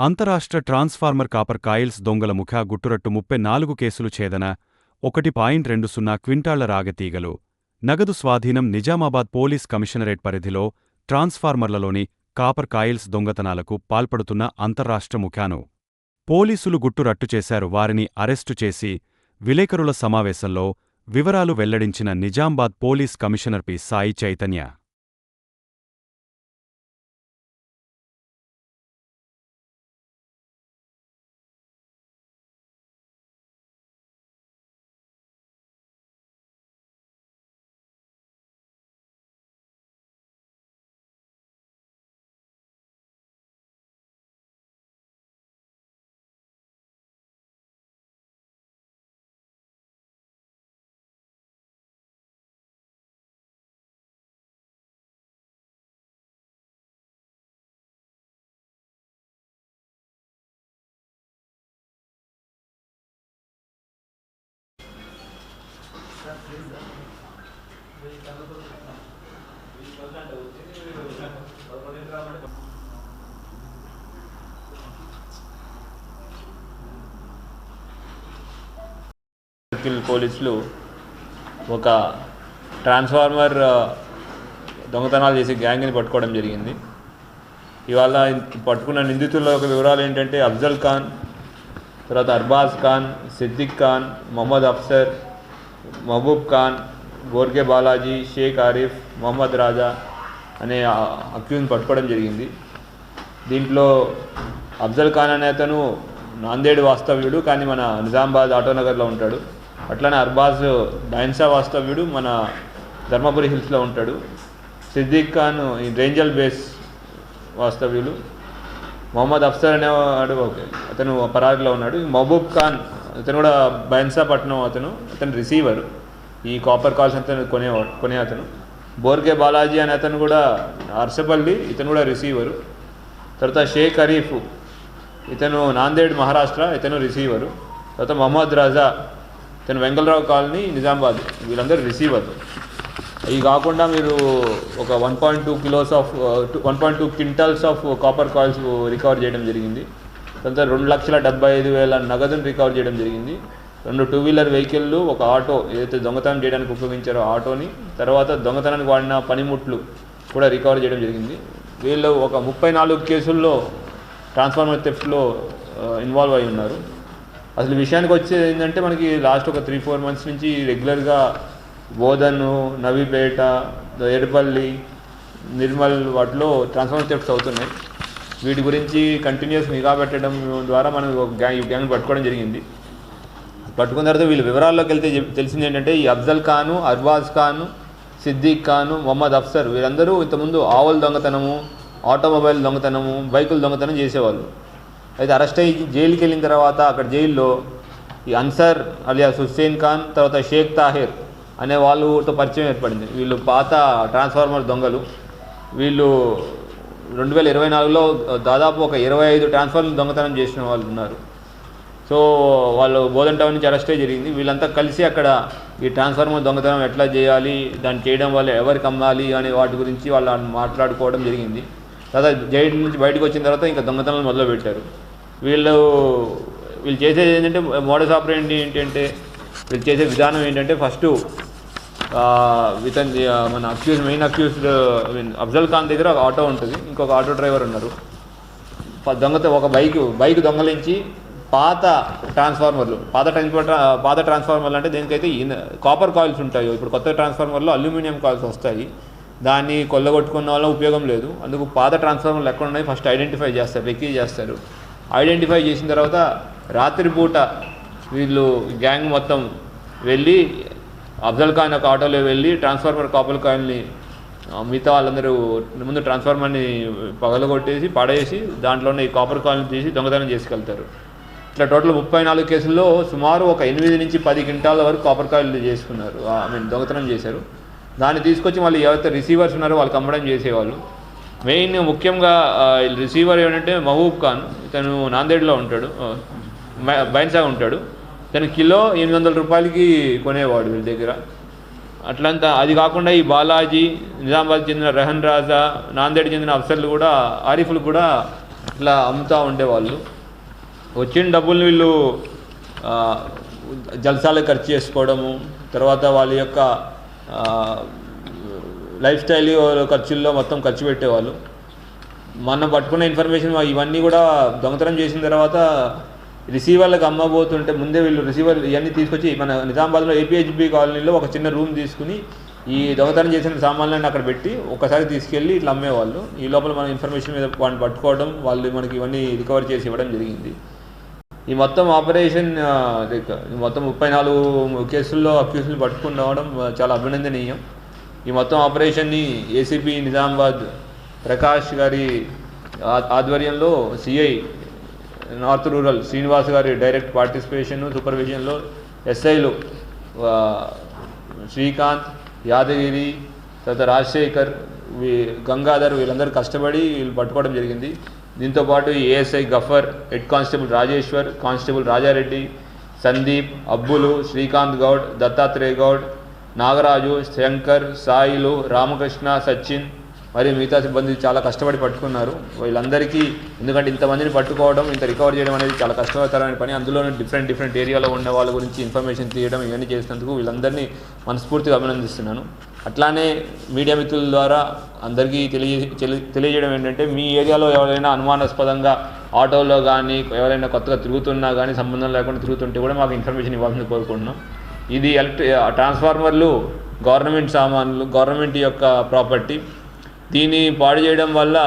అంతరాష్ట్ర transformer copper coils దొంగల ముఖ గుట్టురట్టు 34 కేసులు ఛేదన 1.20 క్వింటాళ్ల రాగతీగలు నగదు స్వాధీనం నిజామాబాద్ పోలీస్ కమిషనరేట్ పరిధిలో ట్రాన్స్ఫార్మర్లలోని కాపర్ కాయిల్స్ దొంగతనాలకు పాల్పడుతున్న అంతర్రాష్ట్ర ముఖాను పోలీసులు గుట్టురట్టు చేశారు. వారిని అరెస్టు చేసి విలేకరుల సమావేశంలో వివరాలు వెల్లడించిన Nizamabad police commissioner P. Sai Chaitanya పోలీసులు ఒక ట్రాన్స్ఫార్మర్ దొంగతనాలు చేసే గ్యాంగ్ని పట్టుకోవడం జరిగింది. ఇవాళ పట్టుకున్న నిందితుల వివరాలు ఏంటంటే అఫ్జల్ ఖాన్, తర్వాత అర్బాజ్ ఖాన్, సిద్దిక్ ఖాన్, మొహమ్మద్ అఫ్సర్, మహబూబ్ ఖాన్, గోర్కే బాలాజీ, షేక్ ఆరిఫ్, మొహమ్మద్ రాజా అనే అక్యూజ్ని పట్టుకోవడం జరిగింది. దీంట్లో అఫ్జల్ ఖాన్ అనే అతను నాందేడ్ వాస్తవ్యుడు, కానీ మన నిజామాబాద్ ఆటోనగర్లో ఉంటాడు. అట్లనే అర్బాజ్ బైన్సా వాస్తవ్యుడు, మన ధర్మపురి హిల్స్లో ఉంటాడు. సిద్దిక్ ఖాన్ ఈ రేంజల్ బేస్ వాస్తవ్యులు. మొహమ్మద్ అఫ్సర్ అనేవాడు అతను పరారీలో ఉన్నాడు. మహబూబ్ ఖాన్ అతను కూడా బైన్సా పట్నం అతను రిసీవర్, ఈ కాపర్ కాల్స్ అతను కొనే అతను. బోర్కే బాలాజీ అనే అతను కూడా అర్సపల్లి, ఇతను కూడా రిసీవరు. తర్వాత షేక్ అరీఫ్ ఇతను నాందేడ్ మహారాష్ట్ర, ఇతను రిసీవరు. తర్వాత మొహమ్మద్ రాజా ఇతను వెంగళరావు కాలనీ నిజామాబాద్, వీళ్ళందరూ రిసీవర్లు. ఇవి కాకుండా మీరు ఒక 1.2 quintals of copper coils recover చేయడం జరిగింది. తర్వాత 2,75,000 నగదును రికవర్ చేయడం జరిగింది. 2 2-వీలర్ వెహికల్లు, ఒక ఆటో, ఏదైతే దొంగతనం చేయడానికి ఉపయోగించారో ఆటోని, తర్వాత దొంగతనానికి వాడిన పనిముట్లు కూడా రికవర్ చేయడం జరిగింది. వీళ్ళు ఒక 34 కేసుల్లో ట్రాన్స్ఫార్మర్ థెఫ్ట్లో ఇన్వాల్వ్ అయి ఉన్నారు. అసలు విషయానికి వచ్చేది ఏంటంటే మనకి లాస్ట్ ఒక 3-4 మంత్స్ నుంచి రెగ్యులర్గా బోధను, నవీపేట, ఎడపల్లి, నిర్మల్ వాటిలో ట్రాన్స్ఫార్మర్ థెఫ్ట్స్ అవుతున్నాయి. వీటి గురించి కంటిన్యూస్ నిఘా పెట్టడం ద్వారా మనం ఈ గ్యాంగ్ పట్టుకోవడం జరిగింది. పట్టుకున్న తర్వాత వీళ్ళ వివరాల్లోకి వెళ్తే తెలిసింది ఏంటంటే ఈ అఫ్జల్ ఖాను, అర్బాజ్ ఖాను, సిద్దిక్ ఖాను, మొహమ్మద్ అఫ్సర్ వీళ్ళందరూ ఇంతకుముందు ఆవుల దొంగతనము, ఆటోమొబైల్ దొంగతనము, బైకుల దొంగతనం చేసేవాళ్ళు. అయితే అరెస్ట్ అయ్యి జైలుకి వెళ్ళిన తర్వాత అక్కడ జైల్లో ఈ అన్సర్ అలియాస్ హుస్సేన్ ఖాన్, తర్వాత షేక్ తాహిర్ అనే వాళ్ళతో పరిచయం ఏర్పడింది. వీళ్ళు పాత ట్రాన్స్ఫార్మర్ దొంగలు. వీళ్ళు 2024లో దాదాపు ఒక 25 ట్రాన్స్ఫార్మర్ దొంగతనం చేసిన వాళ్ళు ఉన్నారు. సో వాళ్ళు బోధన్ టౌన్ నుంచి అరెస్టే జరిగింది. వీళ్ళంతా కలిసి అక్కడ ఈ ట్రాన్స్ఫార్మర్ దొంగతనం ఎట్లా చేయాలి, దాన్ని చేయడం వల్ల ఎవరికి అమ్మాలి అనే వాటి గురించి వాళ్ళు మాట్లాడుకోవడం జరిగింది. తర్వాత జైలు నుంచి బయటకు వచ్చిన తర్వాత ఇంకా దొంగతనాలు మొదలుపెట్టారు. వీళ్ళు చేసేది ఏంటంటే మోడస్ ఆపరేండి ఏంటంటే వీళ్ళు చేసే విధానం ఏంటంటే ఫస్ట్ మన మెయిన్ అక్యూజ్డ్ అఫ్జల్ ఖాన్ దగ్గర ఒక ఆటో ఉంటుంది, ఇంకొక ఆటో డ్రైవర్ ఉన్నారు. ఒక బైక్ దొంగలించి పాత ట్రాన్స్ఫార్మర్లు అంటే దేనికైతే కాపర్ కాయిల్స్ ఉంటాయో, ఇప్పుడు కొత్త ట్రాన్స్ఫార్మర్లో అల్యూమినియం కాయిల్స్ వస్తాయి, దాన్ని కొల్లగొట్టుకున్న వల్ల ఉపయోగం లేదు. అందుకు పాత ట్రాన్స్ఫార్మర్లు ఎక్కడ ఉన్నాయి ఫస్ట్ ఐడెంటిఫై చేస్తారు, రెక్కీ చేస్తారు. ఐడెంటిఫై చేసిన తర్వాత రాత్రిపూట వీళ్ళు గ్యాంగ్ మొత్తం వెళ్ళి అఫ్జల్ ఖాన్ ఒక ఆటోలో వెళ్ళి ట్రాన్స్ఫార్మర్ కాపర్ కాయిల్ని మిగతా వాళ్ళందరూ ముందు ట్రాన్స్ఫార్మర్ని పగలగొట్టేసి పడేసి దాంట్లోనే ఈ కాపర్ కాయిల్ని తీసి దొంగతనం చేసుకెళ్తారు. ఇట్లా టోటల్ 34 కేసుల్లో సుమారు ఒక 8 నుంచి 10 క్వింటాల వరకు కాపర్ కాయిల్ చేసుకున్నారు, దొంగతనం చేశారు. దాన్ని తీసుకొచ్చి వాళ్ళు ఎవరైతే రిసీవర్స్ ఉన్నారో వాళ్ళకి అమ్మడం చేసేవాళ్ళు. మెయిన్ ముఖ్యంగా రిసీవర్ ఏంటంటే మహబూబ్ ఖాన్, ఇతను నాందేడ్లో ఉంటాడు, బైన్సా ఉంటాడు. ఇతను కిలో 800 రూపాయలకి కొనేవాడు వీళ్ళ దగ్గర. అట్లంతా అది కాకుండా ఈ బాలాజీ, నిజామాబాద్ చెందిన రెహన్ రాజా, నాందేడ్ చెందిన అఫ్సర్లు కూడా, ఆరిఫ్లు కూడా ఇట్లా అమ్ముతూ ఉండేవాళ్ళు. వచ్చిన డబ్బులు వీళ్ళు జల్సాలకు ఖర్చు చేసుకోవడము, తర్వాత వాళ్ళ యొక్క లైఫ్ స్టైల్ ఖర్చుల్లో మొత్తం ఖర్చు పెట్టేవాళ్ళు. మనం పట్టుకున్న ఇన్ఫర్మేషన్ ఇవన్నీ కూడా దొంగతనం చేసిన తర్వాత రిసీవర్లకు అమ్మబోతుంటే ముందే వీళ్ళు రిసీవర్ ఇవన్నీ తీసుకొచ్చి మన నిజామాబాద్లో ఏపీహెచ్బి కాలనీలో ఒక చిన్న రూమ్ తీసుకుని ఈ దొంగతనం చేసిన సామాన్లన్నీ అక్కడ పెట్టి ఒకసారి తీసుకెళ్ళి ఇట్లా అమ్మేవాళ్ళు. ఈ లోపల మన ఇన్ఫర్మేషన్ మీద వాడిని పట్టుకోవడం, వాళ్ళు మనకి ఇవన్నీ రికవర్ చేసి ఇవ్వడం జరిగింది. ఈ మొత్తం ఆపరేషన్ మొత్తం 34 కేసుల్లో అక్యూజ్ని పట్టుకుని రావడం చాలా అభినందనీయం. ఈ మొత్తం ఆపరేషన్ని ఏసీపీ నిజామాబాద్ ప్రకాష్ గారి ఆధ్వర్యంలో సిఐ నార్త్ రూరల్ శ్రీనివాస్ గారి డైరెక్ట్ పార్టిసిపేషన్ సూపర్విజన్లో ఎస్ఐలు శ్రీకాంత్, యాదగిరి, తర్వాత రాజశేఖర్, గంగాధర్ వీళ్ళందరూ కష్టపడి వీళ్ళు పట్టుకోవడం జరిగింది. దీంతోపాటు ASI Gafar, head constable Rajeshwar, constable Rajareddy, Sandeep, Abbulu, Srikanth Goud, Dattatreya Goud, Nagaraju, Shankar, Sailu, Ramakrishna, Sachin మరియు మిగతా సిబ్బంది చాలా కష్టపడి పట్టుకున్నారు. వీళ్ళందరికీ ఎందుకంటే ఇంతమందిని పట్టుకోవడం, ఇంత రికవర్ చేయడం అనేది చాలా కష్టతరమైన పని. అందులోనే డిఫరెంట్ ఏరియాలో ఉన్న వాళ్ళ గురించి ఇన్ఫర్మేషన్ తీయడం ఇవన్నీ చేసినందుకు వీళ్ళందరినీ మనస్ఫూర్తిగా అభినందిస్తున్నాను. అట్లానే మీడియా మిత్రుల ద్వారా అందరికీ తెలియజేయడం ఏంటంటే, మీ ఏరియాలో ఎవరైనా అనుమానాస్పదంగా ఆటోలో కానీ ఎవరైనా కొత్తగా తిరుగుతున్నా కానీ సంబంధం లేకుండా తిరుగుతుంటే కూడా మాకు ఇన్ఫర్మేషన్ ఇవ్వాలని కోరుకుంటున్నాం. ఇది ట్రాన్స్ఫార్మర్లు గవర్నమెంట్ సామాన్లు, గవర్నమెంట్ యొక్క ప్రాపర్టీ. దీన్ని పాడు చేయడం వల్ల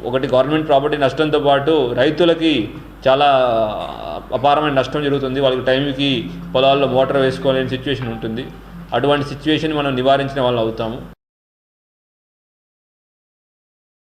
ఒకటి గవర్నమెంట్ ప్రాపర్టీ నష్టంతో పాటు రైతులకి చాలా అపారమైన నష్టం జరుగుతుంది. వాళ్ళకి టైంకి పొలాల్లో మోటార్ వేసుకోలేని సిచ్యువేషన్ ఉంటుంది. అటువంటి సిచ్యువేషన్ మనం నివారించిన వాళ్ళు అవుతాము.